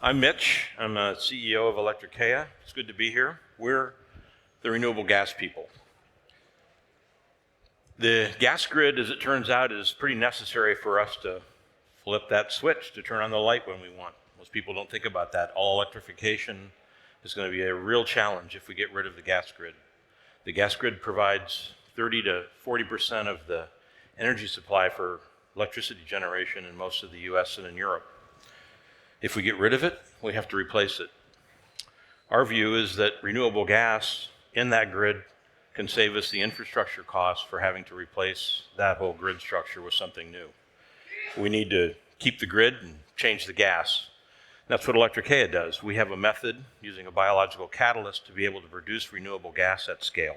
I'm Mitch. I'm the CEO of Electrochaea. It's good to be here. We're the renewable gas people. The gas grid, as it turns out, is pretty necessary for us to flip that switch to turn on the light when we want. Most people don't think about that. All electrification is going to be a real challenge if we get rid of the gas grid. The gas grid provides 30 to 40% of the energy supply for electricity generation in most of the US and in Europe. If we get rid of it, we have to replace it. Our view is that renewable gas in that grid can save us the infrastructure costs for having to replace that whole grid structure with something new. We need to keep the grid and change the gas. That's what Electrochaea does. We have a method using a biological catalyst to be able to produce renewable gas at scale.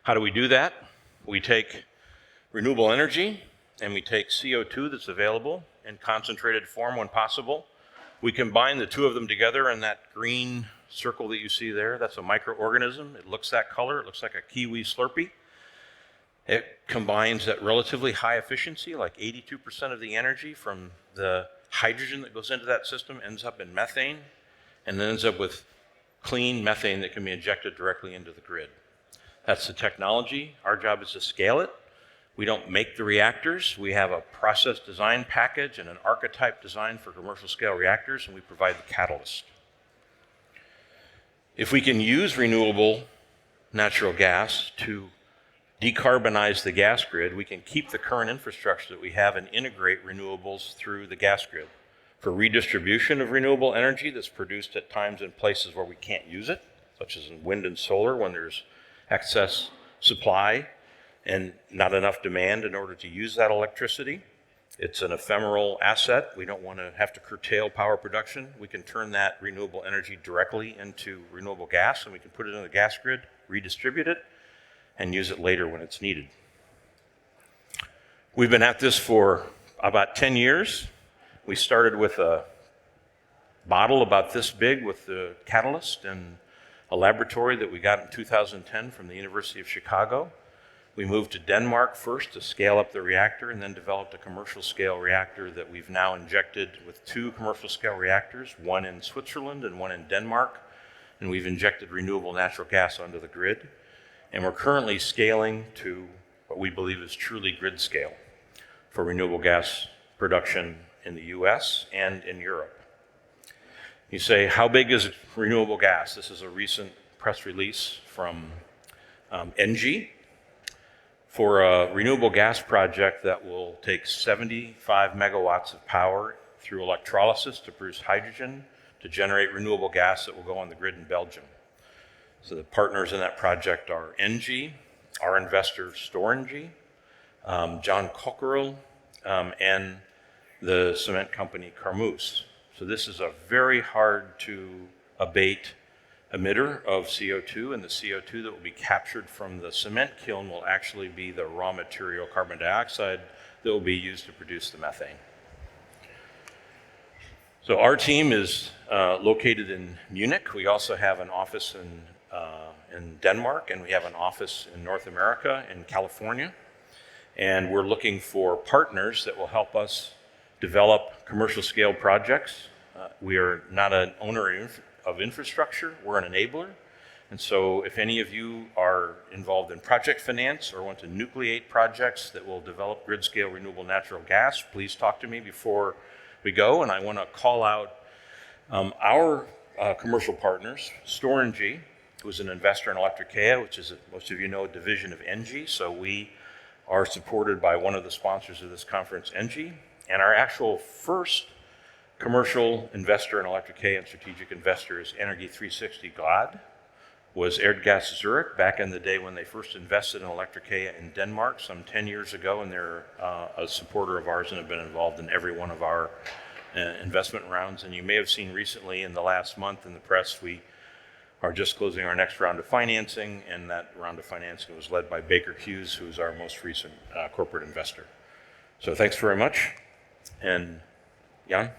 How do we do that? We take renewable energy and we take CO2 that's available in concentrated form when possible. We combine the two of them together in that green circle that you see there. That's a microorganism. It looks that color. It looks like a kiwi Slurpee. It combines at relatively high efficiency, like 82% of the energy from the hydrogen that goes into that system ends up in methane, and then ends up with clean methane that can be injected directly into the grid. That's the technology. Our job is to scale it. We don't make the reactors. We have a process design package and an archetype design for commercial scale reactors, and we provide the catalyst. If we can use renewable natural gas to decarbonize the gas grid, we can keep the current infrastructure that we have and integrate renewables through the gas grid. For redistribution of renewable energy that's produced at times in places where we can't use it, such as in wind and solar when there's excess supply and not enough demand in order to use that electricity. It's an ephemeral asset. We don't want to have to curtail power production. We can turn that renewable energy directly into renewable gas, and we can put it in the gas grid, redistribute it, and use it later when it's needed. We've been at this for about 10 years. We started with a bottle about this big with the catalyst in a laboratory that we got in 2010 from the University of Chicago. We moved to Denmark first to scale up the reactor and then developed a commercial scale reactor that we've now injected with 2 commercial scale reactors, one in Switzerland and one in Denmark. And we've injected renewable natural gas onto the grid. And we're currently scaling to what we believe is truly grid scale for renewable gas production in the US and in Europe. You say, how big is renewable gas? This is a recent press release from ENGIE. For a renewable gas project that will take 75 megawatts of power through electrolysis to produce hydrogen to generate renewable gas that will go on the grid in Belgium. So the partners in that project are ENGIE, our investor Storengy, John Cockerell, and the cement company Carmeuse. So this is a very hard to abate emitter of CO2, and the CO2 that will be captured from the cement kiln will actually be the raw material carbon dioxide that will be used to produce the methane. So our team is located in Munich. We also have an office in Denmark, and we have an office in North America in California. And we're looking for partners that will help us develop commercial scale projects. We are not an owner of infrastructure, we're an enabler. And so if any of you are involved in project finance or want to nucleate projects that will develop grid scale renewable natural gas, please talk to me before we go. And I want to call out our commercial partners, Storengy, who is an investor in Electrochaea, which is, most of you know, a division of ENGIE. So we are supported by one of the sponsors of this conference, ENGIE. And our actual first commercial investor in Electrochaea and strategic investor is Energy 360 GLAD, was Erdgas Zurich back in the day when they first invested in Electrochaea in Denmark some 10 years ago, and they're a supporter of ours and have been involved in every one of our investment rounds. And you may have seen recently in the last month in the press, we are just closing our next round of financing, and that round of financing was led by Baker Hughes, who's our most recent corporate investor. So thanks very much. And Jan?